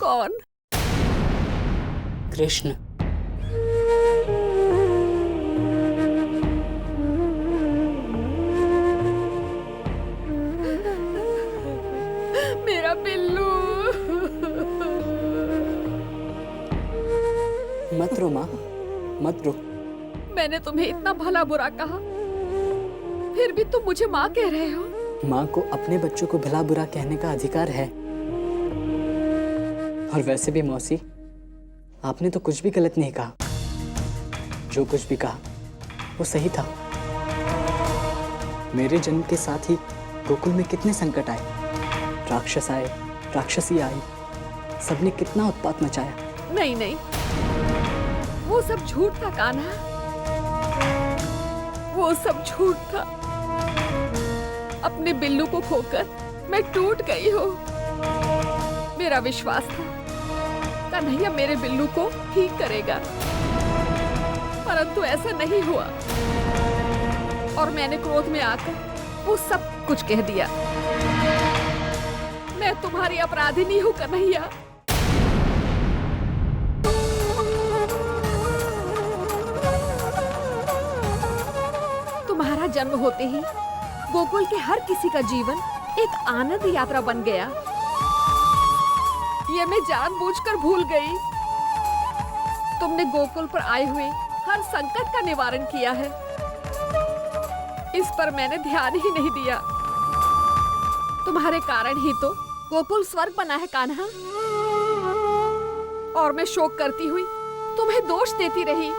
कौन? कृष्ण। मेरा बिल्लू। मत रो माँ, मत रो। मैंने तुम्हें इतना भला बुरा कहा, फिर भी तुम मुझे माँ कह रहे हो। माँ को अपने बच्चों को भला बुरा कहने का अधिकार है। और वैसे भी मौसी, आपने तो कुछ भी गलत नहीं कहा। जो कुछ भी कहा वो सही था। मेरे जन्म के साथ ही गोकुल में कितने संकट आए, राक्षस आए, राक्षसी आई, सबने कितना उत्पात मचाया। नहीं नहीं, वो सब झूठ था कान्हा, वो सब झूठ था। अपने बिल्लू को खोकर मैं टूट गई हूँ। मेरा विश्वास था कन्हैया मेरे बिल्लू को ठीक करेगा, परंतु ऐसा नहीं हुआ और मैंने क्रोध में आकर वो सब कुछ कह दिया। मैं तुम्हारी अपराधिनी हूँ कन्हैया। तुम्हारा जन्म होते ही गोकुल के हर किसी का जीवन एक आनंद यात्रा बन गया। ये मैं जानबूझकर भूल गई। तुमने गोकुल पर आए हुए हर संकट का निवारण किया है, इस पर मैंने ध्यान ही नहीं दिया। तुम्हारे कारण ही तो गोकुल स्वर्ग बना है कान्हा। और मैं शोक करती हुई तुम्हें दोष देती रही।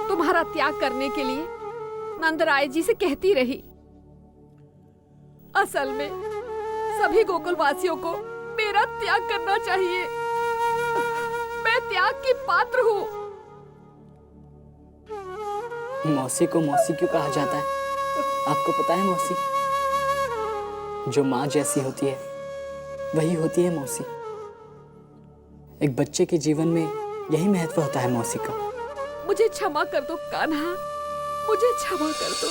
तुम्हारा त्याग करने के लिए नंदराय जी से कहती रही। असल में सभी गोकुल वासियों को मेरा त्याग करना चाहिए। मैं त्याग की पात्र हूँ। मौसी को मौसी क्यों कहा जाता है, आपको पता है मौसी? जो माँ जैसी होती है वही होती है मौसी। एक बच्चे के जीवन में यही महत्व होता है मौसी का। मुझे क्षमा कर दो कान्हा, मुझे क्षमा कर दो।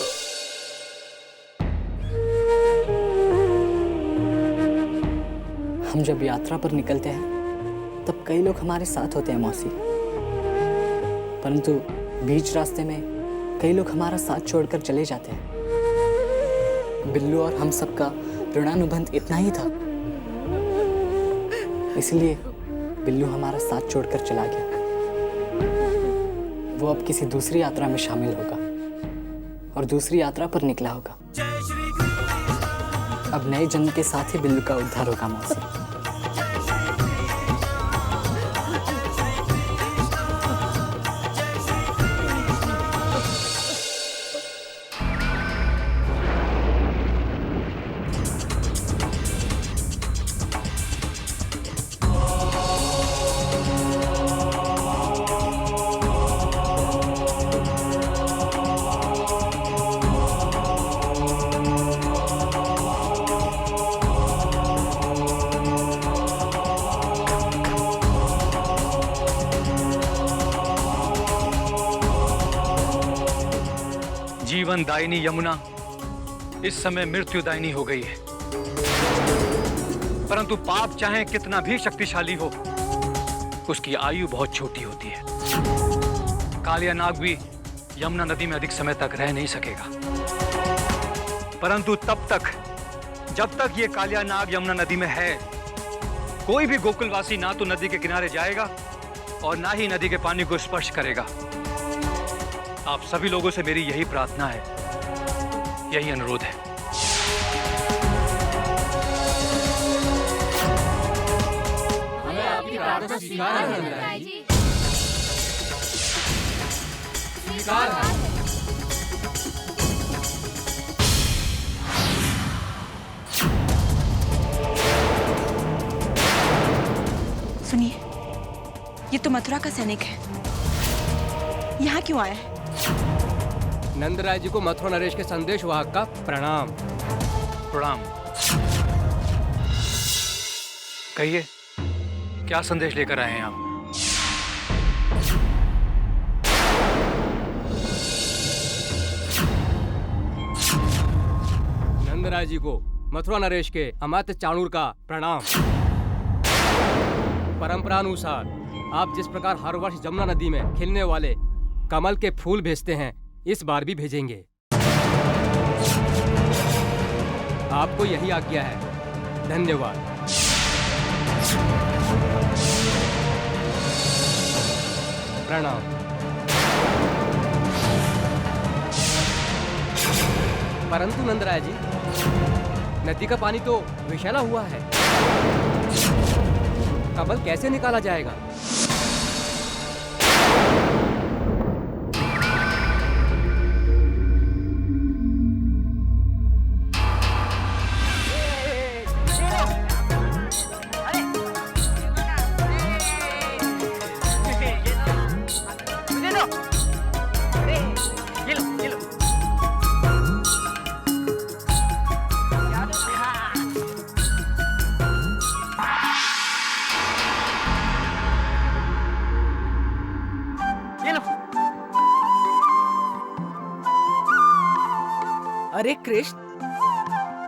हम जब यात्रा पर निकलते हैं तब कई लोग हमारे साथ होते हैं मौसी, परंतु बीच रास्ते में कई लोग हमारा साथ छोड़कर चले जाते हैं। बिल्लू और हम सबका ऋणानुबंध इतना ही था, इसलिए बिल्लू हमारा साथ छोड़कर चला गया। वो अब किसी दूसरी यात्रा में शामिल होगा और दूसरी यात्रा पर निकला होगा। अब नए जन्म के साथ ही बिल्लू का उद्धार होगा मौसी। जीवन दायिनी यमुना इस समय मृत्युदायिनी हो गई है, परंतु पाप चाहे कितना भी शक्तिशाली हो, उसकी आयु बहुत छोटी होती है। कालिया नाग भी यमुना नदी में अधिक समय तक रह नहीं सकेगा, परंतु तब तक जब तक ये कालिया नाग यमुना नदी में है, कोई भी गोकुलवासी ना तो नदी के किनारे जाएगा और ना ही नदी के पानी को स्पर्श करेगा। आप सभी लोगों से मेरी यही प्रार्थना है, यही अनुरोध है। हमें आपकी प्रार्थना स्वीकार है नंदराय जी। स्वीकार है। सुनिए, ये तो मथुरा का सैनिक है, यहाँ क्यों आया है? नंदराय जी को मथुरा नरेश के संदेश वाहक का प्रणाम। प्रणाम। कहिए, क्या संदेश लेकर आए हैं आप? नंदराय जी को मथुरा नरेश के अमात्य चाणूर का प्रणाम। परंपरानुसार आप जिस प्रकार हर वर्ष जमुना नदी में खिलने वाले कमल के फूल भेजते हैं, इस बार भी भेजेंगे। आपको यही आज्ञा है। धन्यवाद। प्रणाम। परंतु नंदराय जी, नदी का पानी तो विषैला हुआ है, कमल कैसे निकाला जाएगा? अरे कृष्ण,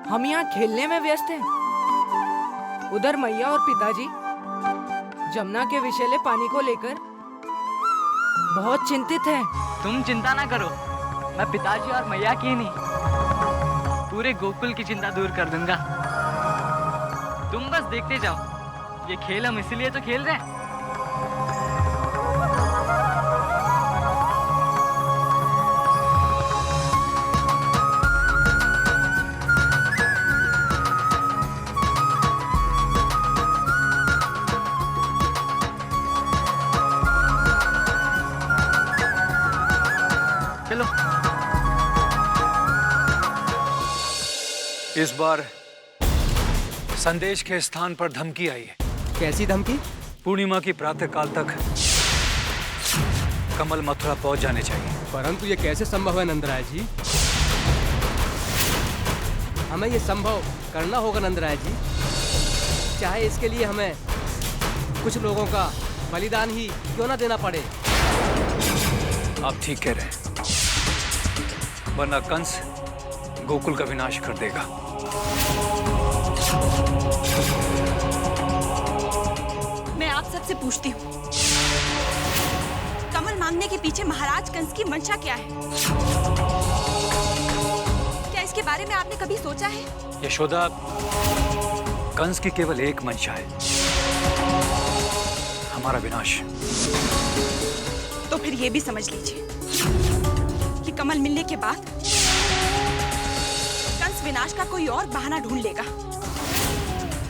हम यहाँ खेलने में व्यस्त हैं। उधर मैया और पिताजी जमुना के विषैले पानी को लेकर बहुत चिंतित हैं। तुम चिंता ना करो, मैं पिताजी और मैया की नहीं, पूरे गोकुल की चिंता दूर कर दूंगा। तुम बस देखते जाओ, ये खेल हम इसीलिए तो खेल रहे हैं। चलो। इस बार संदेश के स्थान पर धमकी आई है। कैसी धमकी? पूर्णिमा की प्रातः काल तक कमल मथुरा पहुंच जाने चाहिए। परंतु ये कैसे संभव है नंदराय जी? हमें ये संभव करना होगा नंदराय जी, चाहे इसके लिए हमें कुछ लोगों का बलिदान ही क्यों ना देना पड़े। आप ठीक कह रहे हैं, वरना कंस गोकुल का विनाश कर देगा। मैं आप सबसे पूछती हूँ, कमल मांगने के पीछे महाराज कंस की मंशा क्या है? क्या इसके बारे में आपने कभी सोचा है? यशोदा, कंस की केवल एक मंशा है, हमारा विनाश। तो फिर ये भी समझ लीजिए कि कमल मिलने के बाद कंस विनाश का कोई और बहाना ढूंढ लेगा।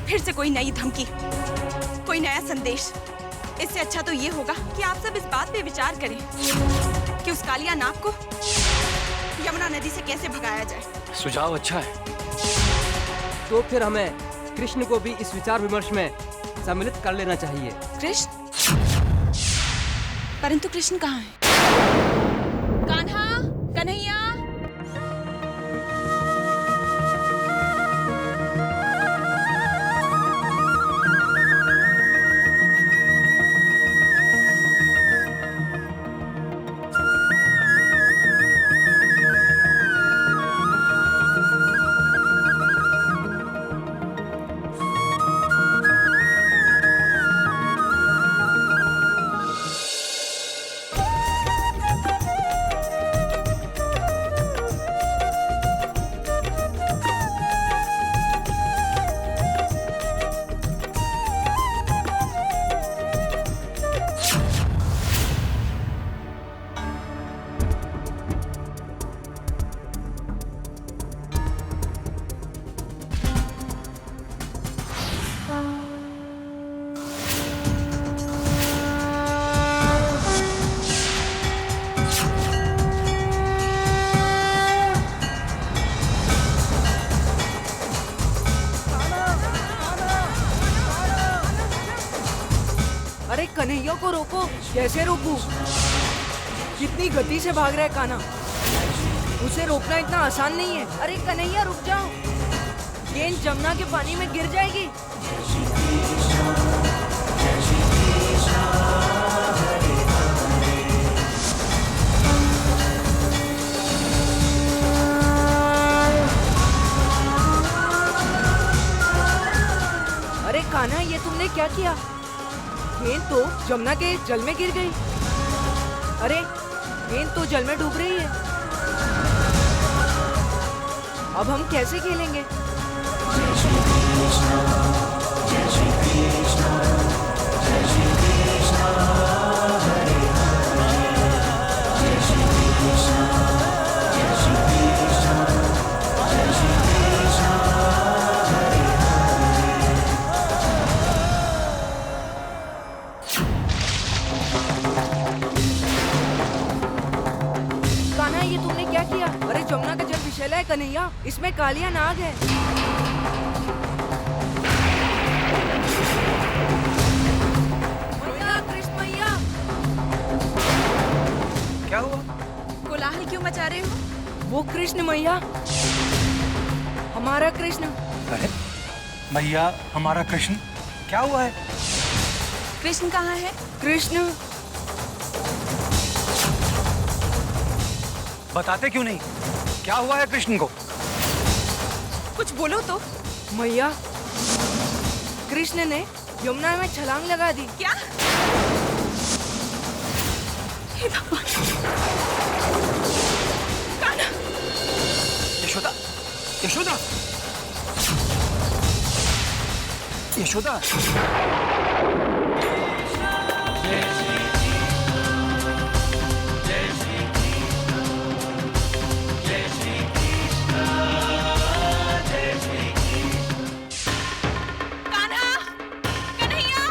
फिर से कोई नई धमकी, कोई नया संदेश। इससे अच्छा तो ये होगा कि आप सब इस बात पे विचार करें कि उस कालिया नाग को यमुना नदी से कैसे भगाया जाए। सुझाव अच्छा है। तो फिर हमें कृष्ण को भी इस विचार विमर्श में सम्मिलित कर लेना चाहिए। कृष्ण? परंतु कृष्ण कहाँ है? कान्हा, कन्हैया। अरे कन्हैया को रोको। कैसे रोकूं? कितनी गति से भाग रहा है कान्हा, उसे रोकना इतना आसान नहीं है। अरे कन्हैया रुक जाओ, गेंद जमुना के पानी में गिर जाएगी। अरे कान्हा, ये तुमने क्या किया? गेंद तो जमुना के जल में गिर गई। अरे गेंद तो जल में डूब रही है। अब हम कैसे खेलेंगे? कान्हा, ये तुमने क्या किया? अरे जमुना का जल विषैला है कन्हैया, इसमें कालिया नाग है। मैया, कृष्ण मैया। क्या हुआ? कोलाहल क्यों मचा रहे हो? वो कृष्ण मैया, हमारा कृष्ण। अरे मैया, हमारा कृष्ण, क्या हुआ है? कृष्ण कहाँ है? कृष्ण बताते क्यों नहीं? क्या हुआ है कृष्ण को? कुछ बोलो तो। मैया, कृष्ण ने यमुना में छलांग लगा दी। क्या? हे भगवान! कान्हा! यशोदा, यशोदा, यशोदा। कान्हा! कन्हैया!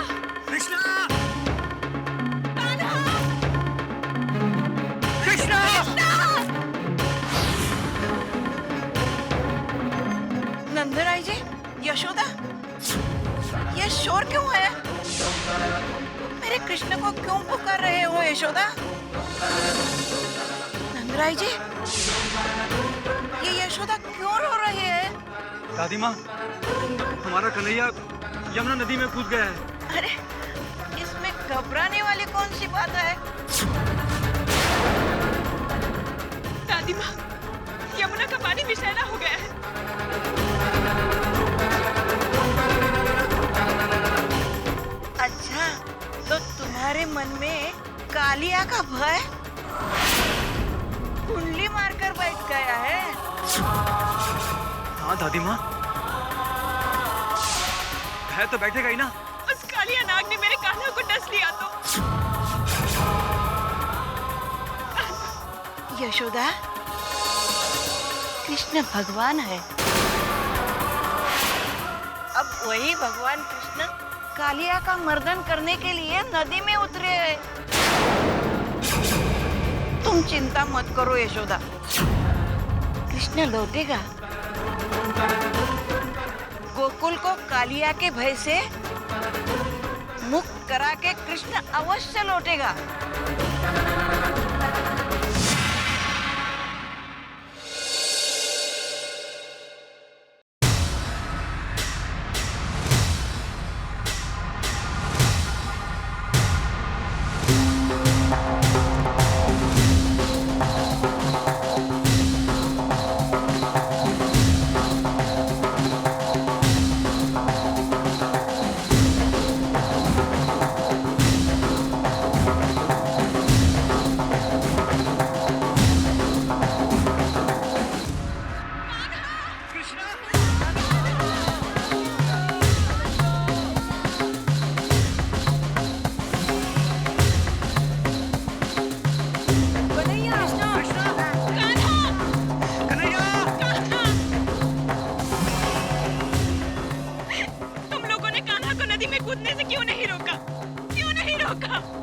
कृष्णा, कान्हा! कृष्णा। नंदराय जी, यशोदा, ये शोर क्यों है? मेरे कृष्ण को क्यों पुकार रहे हो यशोदा? नंदराय जी, ये यशोदा क्यों रो रही है? दादी माँ, हमारा कन्हैया यमुना नदी में कूद गया है। अरे, इसमें घबराने वाली कौन सी बात है? दादी माँ, यमुना का पानी विषैला हो गया है। अच्छा, तो तुम्हारे मन में कालिया का भय कुंडली मारकर बैठ गया है? हाँ दादी माँ, है तो बैठेगा ही ना। उस कालिया नाग ने मेरे कान्हा को डस लिया तो। यशोदा, कृष्ण भगवान है। अब वही भगवान कृष्ण कालिया का मर्दन करने के लिए नदी में उतरे हैं। तुम चिंता मत करो यशोदा, कृष्ण लौटेगा। गोकुल को कालिया के भय से मुक्त करा के कृष्ण अवश्य लौटेगा।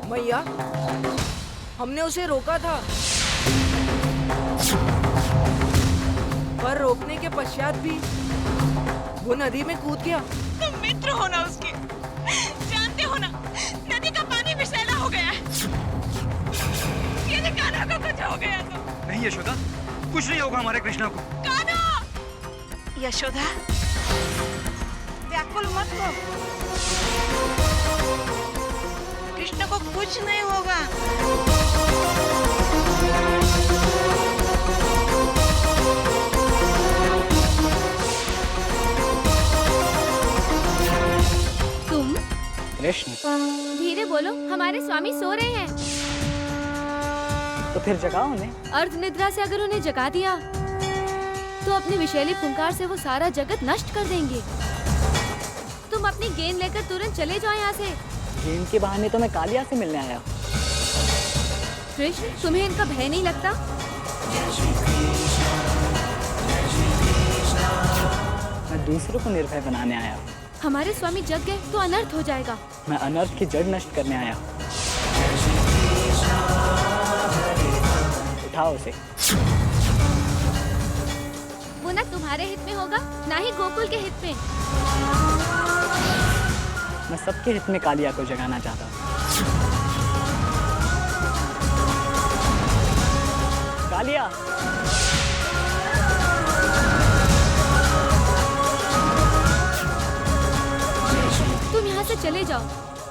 मैया, हमने उसे रोका था, पर रोकने के पश्चात भी वो नदी में कूद गया। तुम मित्र हो ना उसके, जानते हो ना नदी का पानी विषैला हो गया है। यदि कान्हा को कुछ हो गया तो? नहीं यशोदा, कुछ नहीं होगा हमारे कृष्णा को। कान्हा! यशोदा, व्याकुल मत हो, कृष्ण को कुछ नहीं होगा। तुम कृष्ण, धीरे बोलो, हमारे स्वामी सो रहे हैं। तो फिर जगाओ उन्हें। अर्ध निद्रा से अगर उन्हें जगा दिया तो अपनी विषैली फुंकार से वो सारा जगत नष्ट कर देंगे। तुम अपनी गेंद लेकर तुरंत चले जाओ यहाँ से। गेंद के बहाने तो मैं कालिया से मिलने आया। कृष्ण, तुम्हें इनका भय नहीं लगता? मैं दूसरों को निर्भय बनाने आया हूँ। हमारे स्वामी जग गए तो अनर्थ हो जाएगा। मैं अनर्थ की जड़ नष्ट करने आया हूँ। उठाओ उसे। वो ना तुम्हारे हित में होगा, ना ही गोकुल के हित में। मैं सबके हित में कालिया को जगाना चाहता हूँ। कालिया, तुम यहाँ से चले जाओ,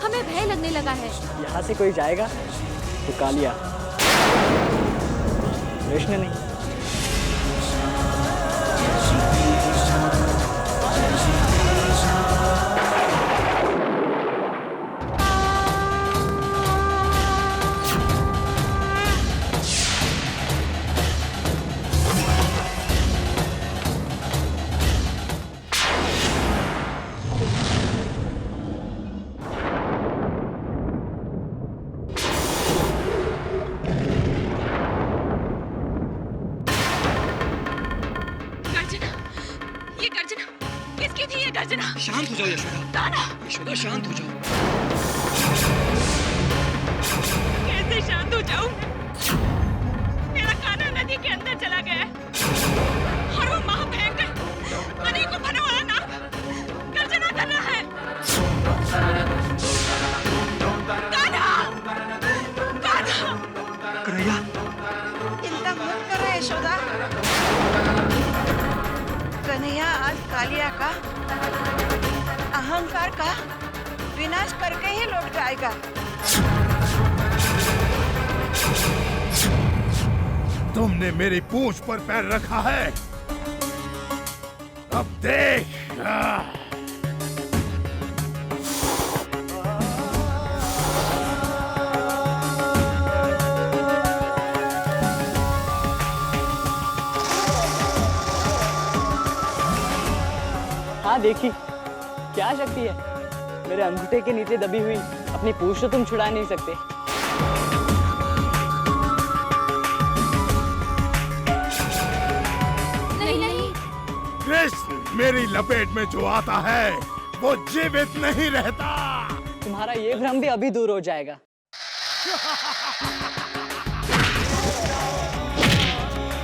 हमें भय लगने लगा है। यहाँ से कोई जाएगा तो कालिया, कृष्ण नहीं। शांत हो जाओ यशोदा। यशोदा शांत हो जाओ। कैसे शांत हो जाऊं? मेरा कान्हा नदी के अंदर चला गया है और वो महाभयंकर अनेकों फनों वाला नाग गर्जना कर रहा है। कान्हा! कान्हा! कन्हैया, चिंता मत करो यशोदा। कन्हैया आज कालिया का अहंकार का विनाश करके ही लौट के आएगा। तुमने मेरी पूंछ पर पैर रखा है, अब देख। हाँ देखी, क्या शक्ति है। मेरे अंगूठे के नीचे दबी हुई अपनी पूंछ तो तुम छुड़ा नहीं सकते। नहीं नहीं, कृष्ण मेरी लपेट में जो आता है वो जीवित नहीं रहता। तुम्हारा ये भ्रम भी अभी दूर हो जाएगा।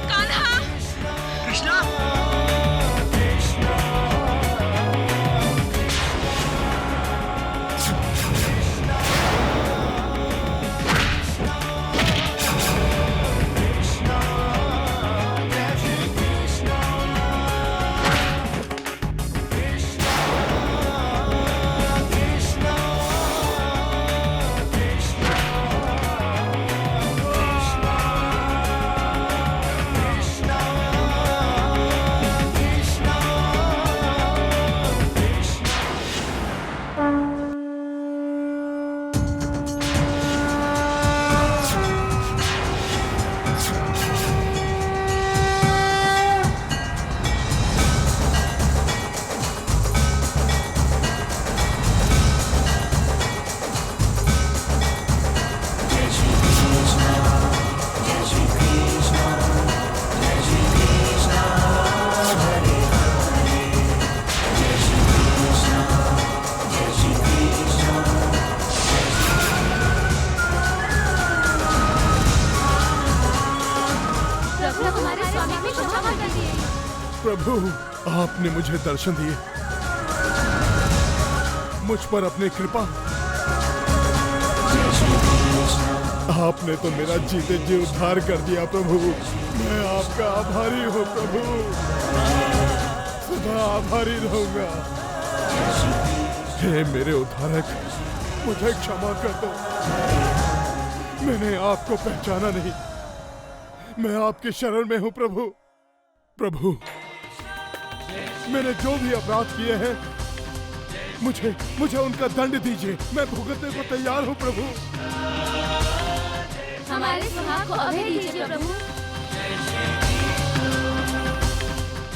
कान्हा! कृष्णा, प्रभु, आपने मुझे दर्शन दिए, मुझ पर अपनी कृपा। आपने तो मेरा जीते जी उद्धार कर दिया प्रभु। मैं आपका आभारी हूँ प्रभु, सदा आभारी रहूंगा। हे मेरे उद्धारक, मुझे क्षमा कर दो। मैंने आपको पहचाना नहीं। मैं आपकी शरण में हूँ प्रभु। प्रभु, मैंने जो भी अपराध किए हैं मुझे उनका दंड दीजिए। मैं भुगतने को तैयार हूँ प्रभु। हमारे सुहाग को अभय दीजिए प्रभु।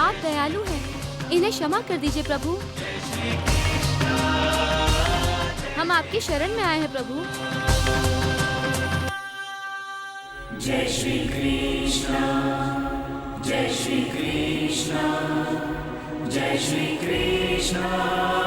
आप दयालु हैं, इन्हें क्षमा कर दीजिए प्रभु। हम आपकी शरण में आए हैं प्रभु। जय श्री कृष्ण, जय श्री कृष्ण, जय श्री कृष्ण।